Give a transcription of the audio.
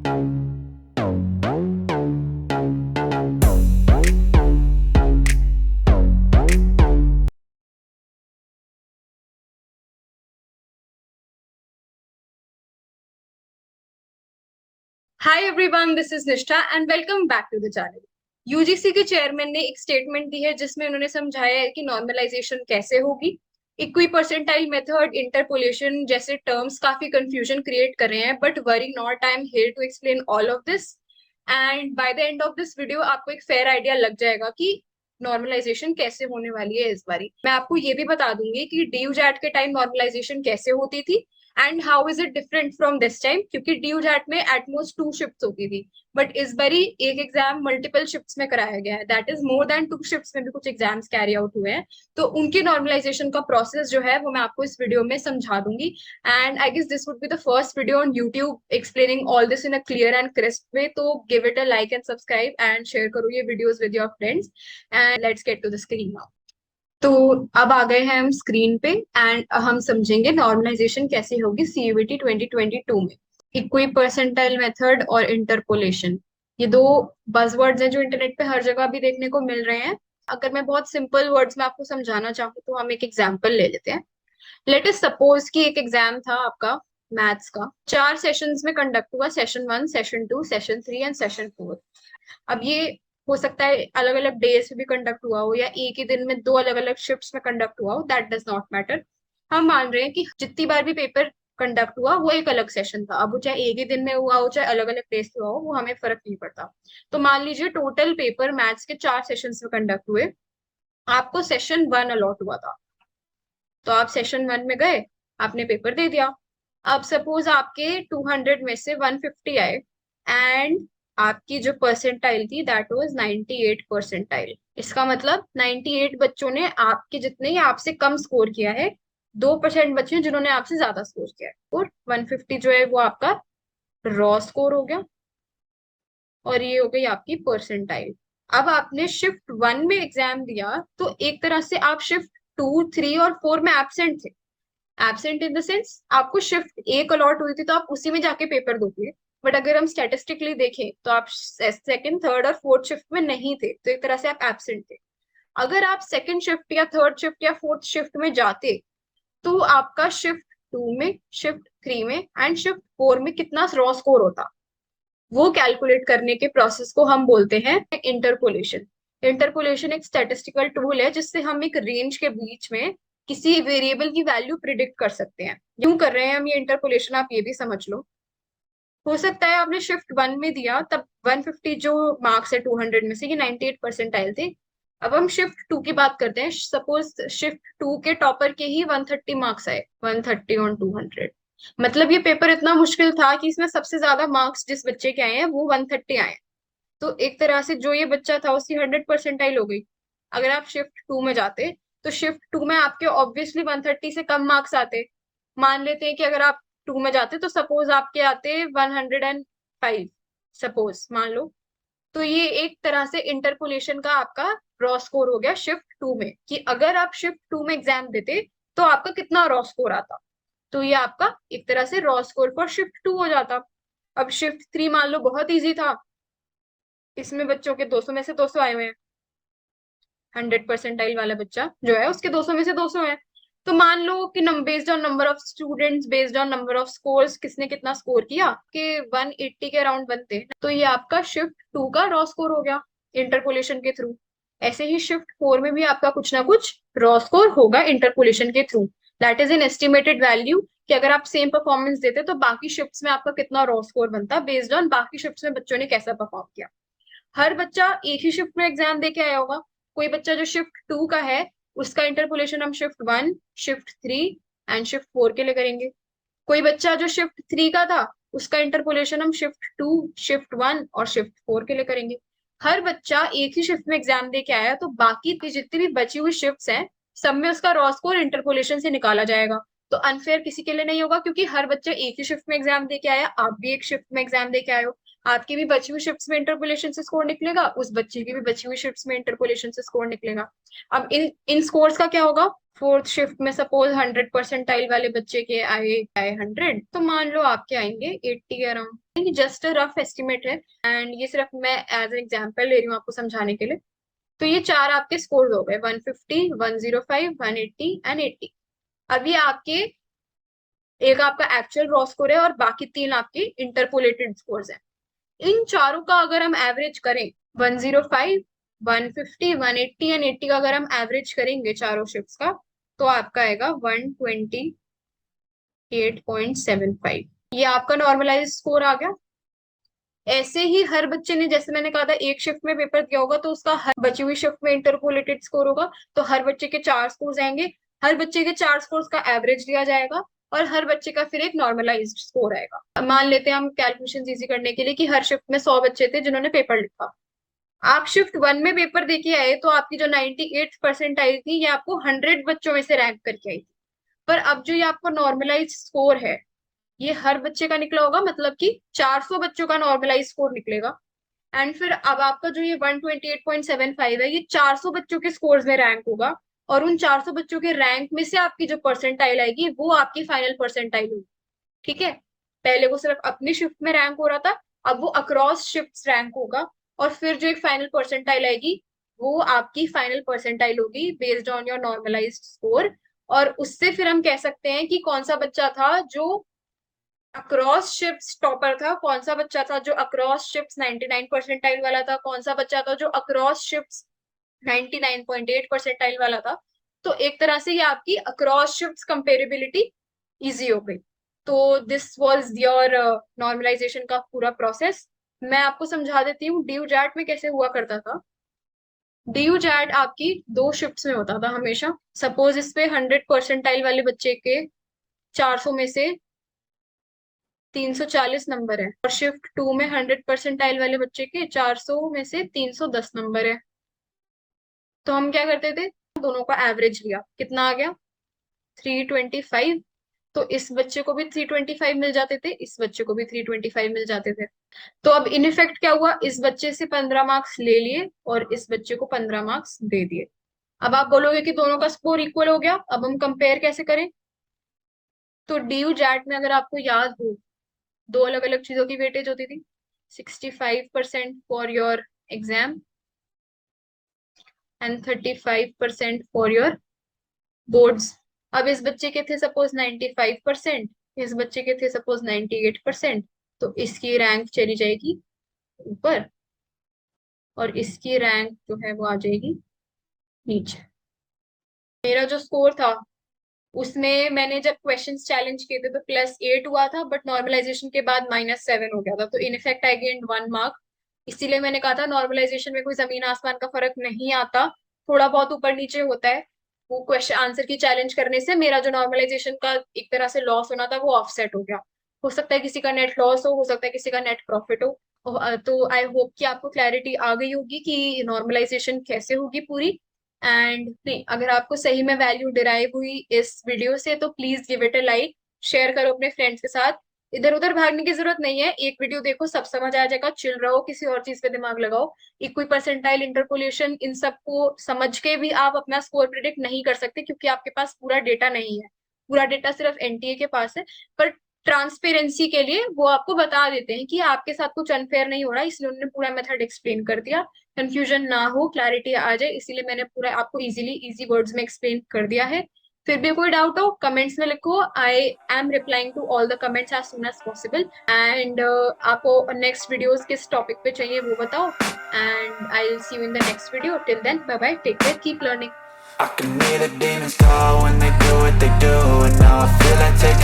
Hi everyone, this is Nishtha and welcome back to the channel. UGC के chairman ने एक statement दी है जिसमें उन्होंने समझाया है कि नॉर्मलाइजेशन कैसे होगी। इक्वी परसेंटाइल मेथड, इंटरपोलेशन जैसे टर्म्स काफी कंफ्यूजन क्रिएट कर रहे हैं, but worry not, I am here to explain all of this. And by the end of this video आपको एक फेयर आइडिया लग जाएगा कि नॉर्मलाइजेशन कैसे होने वाली है इस बारी। मैं आपको ये भी बता दूंगी कि ड्यू जैट के टाइम नॉर्मलाइजेशन कैसे होती थी and how is it different from this time, क्योंकि ड्यू जैट में एटमोस्ट 2 शिफ्ट्स होती थी, बट इस बारी एक एग्जाम मल्टीपल शिफ्ट्स में कराया गया है। That is more than 2 shifts में भी कुछ एग्जाम्स कैरी आउट हुए हैं। तो उनकी नॉर्मलाइजेशन का प्रोसेस जो है वो मैं आपको इस वीडियो में समझा दूंगी। And I guess this would be the first video on YouTube explaining all this in a clear and crisp way. तो give it a like and subscribe and share करो ये videos with your friends. And let's get to the screen now. तो अब आ गए हैं हम screen पे and हम समझेंगे नॉर्मलाइजेशन कैसे होगी सीयूईटी 2022 में। इक्वी परसेंटाइल मेथड और इंटरपोलेशन, ये दो बज़वर्ड्स हैं जो इंटरनेट पे हर जगह भी देखने को मिल रहे हैं। अगर मैं बहुत सिंपल वर्ड्स में आपको समझाना चाहूँ तो हम एक एग्जांपल ले लेते हैं। लेट अस सपोज कि एक एग्जाम था आपका मैथ्स का, 4 सेशंस में कंडक्ट हुआ, session 1, session 2, session 3 and session 4। अब ये हो सकता है अलग अलग डेज में भी कंडक्ट हुआ हो या एक ही दिन में 2 अलग अलग शिफ्ट्स में कंडक्ट हुआ हो, दैट डज नॉट मैटर। हम मान रहे हैं कि जितनी बार भी पेपर कंडक्ट हुआ वो एक अलग सेशन था। अब वो चाहे एक ही दिन में हुआ हो चाहे अलग अलग डेज पे हुआ हो, वो हमें फर्क नहीं पड़ता। तो मान लीजिए टोटल पेपर मैथ्स के 4 सेशंस में कंडक्ट हुए, आपको सेशन 1 अलॉट हुआ था, तो आप सेशन 1 में गए, आपने पेपर दे दिया। अब सपोज आपके 200 में से 150 आए एंड आपकी जो परसेंटाइल थी दैट वाज 98 परसेंटाइल। इसका मतलब 98 बच्चों ने आपके जितने ही आपसे कम स्कोर किया है, 2% बच्चे हैं जिन्होंने आपसे ज्यादा स्कोर किया है, और 150 जो है वो आपका रॉ स्कोर हो गया और ये हो गई आपकी परसेंटाइल। अब आपने शिफ्ट 1 में एग्जाम दिया तो एक तरह से आप शिफ्ट 2, 3 और 4 में एबसेंट थे। एबसेंट इन द सेंस आपको शिफ्ट एक अलॉट हुई थी तो आप उसी में जाके पेपर दोगे, बट अगर हम स्टैटिस्टिकली देखें तो आप सेकंड, थर्ड और फोर्थ शिफ्ट में नहीं थे, तो एक तरह से आप एबसेंट थे। अगर आप सेकंड शिफ्ट या थर्ड शिफ्ट या फोर्थ शिफ्ट में जाते तो आपका शिफ्ट 2 में, शिफ्ट 3 में एंड शिफ्ट 4 में कितना रॉ स्कोर होता, वो कैलकुलेट करने के प्रोसेस को हम बोलते हैं इंटरपोलेशन। इंटरपोलेशन एक स्टैटिस्टिकल टूल है जिससे हम एक रेंज के बीच में किसी वेरिएबल की वैल्यू प्रिडिक्ट कर सकते हैं। क्यों कर रहे हैं हम ये इंटरपोलेशन, आप ये भी समझ लो। हो सकता है आपने शिफ्ट 1 में दिया तब 150 जो मार्क्स है 200 में से, ये 98 परसेंटाइल थे। अब हम शिफ्ट 2 की बात करते हैं। सपोज शिफ्ट 2 के टॉपर के ही 130 मार्क्स आए, 130 ऑन 200। मतलब ये पेपर इतना मुश्किल था कि इसमें सबसे ज्यादा मार्क्स जिस बच्चे के आए हैं वो 130 आए हैं। तो एक तरह से जो ये बच्चा था उसकी 100 परसेंटाइल हो गई। अगर आप शिफ्ट 2 में जाते तो शिफ्ट 2 में आपके ऑब्वियसली 130 से कम मार्क्स आते। मान लेते हैं कि अगर आप 2 में जाते तो सपोज आपके आते 105, सपोज मान लो। तो ये एक तरह से इंटरपोलेशन का आपका रॉ स्कोर हो गया शिफ्ट 2 में, कि अगर आप शिफ्ट 2 में एग्जाम देते तो आपका कितना रॉ स्कोर आता। तो ये आपका एक तरह से रॉ स्कोर फॉर शिफ्ट 2 हो जाता। अब शिफ्ट 3 मान लो बहुत इजी था, इसमें बच्चों के 200 में से 200 आए हुए हैं। 100 परसेंटाइल वाला बच्चा जो है उसके 200 में से 200 है। तो मान लो कि based on number of students, based on number of scores, किसने कितना स्कोर किया कि 180 के अराउंड बनते हैं, तो ये आपका शिफ्ट 2 का रॉ स्कोर हो गया इंटरपोलेशन के थ्रू। ऐसे ही शिफ्ट 4 में भी आपका कुछ ना कुछ रॉ स्कोर होगा इंटरपोलेशन के through. That is an estimated value कि अगर आप सेम परफॉर्मेंस देते तो बाकी शिफ्ट्स में आपका कितना रॉ स्कोर बनता बेस्ड ऑन बाकी शिफ्ट्स में बच्चों ने कैसा परफॉर्म किया। हर बच्चा एक ही शिफ्ट में एग्जाम दे के आया होगा। कोई बच्चा जो शिफ्ट 2 का है उसका इंटरपोलेशन हम शिफ्ट 1, शिफ्ट 3 एंड शिफ्ट 4 के लिए करेंगे। कोई बच्चा जो शिफ्ट 3 का था उसका इंटरपोलेशन हम शिफ्ट 2, शिफ्ट 1 और शिफ्ट 4 के लिए करेंगे। हर बच्चा एक ही शिफ्ट में एग्जाम दे के आया तो बाकी की जितनी भी बची हुई शिफ्ट्स हैं सब में उसका रॉ स्कोर इंटरपोलेशन से निकाला जाएगा। तो अनफेयर किसी के लिए नहीं होगा क्योंकि हर बच्चा एक ही शिफ्ट में एग्जाम दे के आया, आप भी एक शिफ्ट में एग्जाम दे के आए हो। आपकी भी बची हुई शिफ्ट्स में इंटरपोलेशन से स्कोर निकलेगा, उस बच्चे की भी बची हुई शिफ्ट्स में इंटरपोलेशन से स्कोर निकलेगा। अब इन इन स्कोर्स का क्या होगा, फोर्थ शिफ्ट में सपोज 100 परसेंटाइल वाले बच्चे के आए 100, तो मान लो आपके आएंगे 80 के around. Just a rough estimate है एंड ये सिर्फ मैं एज एन एग्जाम्पल ले रही हूँ आपको समझाने के लिए। तो ये चार आपके स्कोर हो गए, 150, 105, 180 एंड 80। अब ये आपके, एक आपका एक्चुअल रॉ स्कोर है और बाकी तीन आपके इंटरपोलेटेड स्कोर्स हैं। इन चारों का अगर हम एवरेज करें, 105, 150, 180 एंड 80 का अगर हम एवरेज करेंगे चारों शिफ्ट्स का, तो आपका आएगा 128.75। ये आपका नॉर्मलाइज स्कोर आ गया। ऐसे ही हर बच्चे ने, जैसे मैंने कहा था, एक शिफ्ट में पेपर दिया होगा तो उसका हर बची हुई शिफ्ट में इंटरपोलेटेड स्कोर होगा, तो हर बच्चे के 4 स्कोर्स आएंगे। हर बच्चे के 4 स्कोर्स का एवरेज लिया जाएगा और हर बच्चे का फिर एक नॉर्मलाइज्ड स्कोर आएगा। मान लेते हैं हम कैलकुलेशन इजी करने के लिए कि हर शिफ्ट में 100 बच्चे थे जिन्होंने पेपर लिखा। आप शिफ्ट 1 में पेपर देके आए तो आपकी जो 98 परसेंट आई थी, ये आपको 100 बच्चों में से रैंक करके आई थी। पर अब जो ये आपको नॉर्मलाइज स्कोर है, ये हर बच्चे का निकला होगा, मतलब कि 400 बच्चों का नॉर्मलाइज स्कोर निकलेगा। एंड फिर अब आपका जो ये 128.75 है, ये 400 बच्चों के स्कोर्स में रैंक होगा और उन 400 बच्चों के रैंक में से आपकी जो परसेंटाइल आएगी वो आपकी फाइनल परसेंटाइल होगी। ठीक है, पहले वो सिर्फ अपनी शिफ्ट में रैंक हो रहा था, अब वो अक्रॉस शिफ्ट रैंक होगा और फिर जो एक फाइनल परसेंटाइल आएगी वो आपकी फाइनल परसेंटाइल होगी based on your normalized score. और उससे फिर हम कह सकते हैं कि कौन सा बच्चा था जो अक्रॉस शिफ्ट्स टॉपर था, कौन सा बच्चा था जो अक्रॉस शिफ्ट्स 99 परसेंटाइल वाला था, कौन सा बच्चा था जो अक्रॉस शिफ्ट्स 99.8 परसेंटाइल वाला था। तो एक तरह से ये आपकी अक्रॉस शिफ्ट्स कंपेरेबिलिटी इजी हो गई। तो दिस वाज योर नॉर्मलाइजेशन का पूरा प्रोसेस। मैं आपको समझा देती हूँ ड्यू जैट में कैसे हुआ करता था। ड्यू जैट आपकी 2 शिफ्ट्स में होता था हमेशा। सपोज इस पे 100 परसेंटाइल वाले बच्चे के 400 में से 340 नंबर है और शिफ्ट 2 में 100 परसेंटाइल वाले बच्चे के 400 में से 310 नंबर है। तो हम क्या करते थे, दोनों का एवरेज लिया, कितना आ गया 325। तो इस बच्चे को भी 325 मिल जाते थे, इस बच्चे को भी 325 मिल जाते थे। तो अब इन इफेक्ट क्या हुआ, इस बच्चे से 15 मार्क्स ले लिए और इस बच्चे को 15 मार्क्स दे दिए। अब आप बोलोगे कि दोनों का स्कोर इक्वल हो गया, अब हम कंपेयर कैसे करें। तो ड्यू जैट में अगर आपको याद हो, 2 अलग अलग चीजों की वेटेज होती थी, 65% for your exam and 35% for your boards. अब इस बच्चे के थे सपोज 95%, इस बच्चे के थे सपोज 98%, तो इसकी रैंक चली जाएगी ऊपर और इसकी रैंक जो है वो आ जाएगी नीचे। मेरा जो स्कोर था उसमें मैंने जब क्वेश्चंस चैलेंज किए थे तो +8 हुआ था, बट नॉर्मलाइजेशन के बाद -7 हो गया था, तो in effect I gained 1 mark. इसीलिए मैंने कहा था नॉर्मलाइजेशन में कोई जमीन आसमान का फर्क नहीं आता, थोड़ा बहुत ऊपर नीचे होता है। वो क्वेश्चन आंसर की चैलेंज करने से मेरा जो नॉर्मलाइजेशन का एक तरह से लॉस होना था वो ऑफसेट हो गया। हो सकता है किसी का नेट लॉस हो सकता है किसी का नेट प्रॉफिट हो। तो आई होप कि आपको क्लैरिटी आ गई होगी कि नॉर्मलाइजेशन कैसे होगी पूरी। एंड नहीं, अगर आपको सही में वैल्यू डिराइव हुई इस वीडियो से तो please give it a like, share करो अपने फ्रेंड्स के साथ। इधर उधर भागने की जरूरत नहीं है, एक वीडियो देखो सब समझ आ जाएगा, चिल रहो, किसी और चीज पे दिमाग लगाओ। इक्वी परसेंटाइल, इंटरपोलेशन, इन सबको समझ के भी आप अपना स्कोर प्रिडिक्ट नहीं कर सकते क्योंकि आपके पास पूरा डेटा नहीं है, पूरा डेटा सिर्फ एनटीए के पास है। पर ट्रांसपेरेंसी के लिए वो आपको बता देते हैं कि आपके साथ कुछ अनफेयर नहीं हो रहा, इसलिए उन्होंने पूरा मेथड एक्सप्लेन कर दिया। कंफ्यूजन ना हो, क्लैरिटी आ जाए, इसीलिए मैंने पूरा आपको इजीली इजी वर्ड्स में एक्सप्लेन कर दिया है। फिर भी कोई डाउट हो कमेंट्स में लिखो, I am replying to all the comments as soon as possible. And आपको नेक्स्ट वीडियोस किस टॉपिक पे चाहिए वो बताओ, and I will see you in the next video. Till then bye bye, take care, keep learning. I can hear the demons call when they do what they do, and now I feel like taking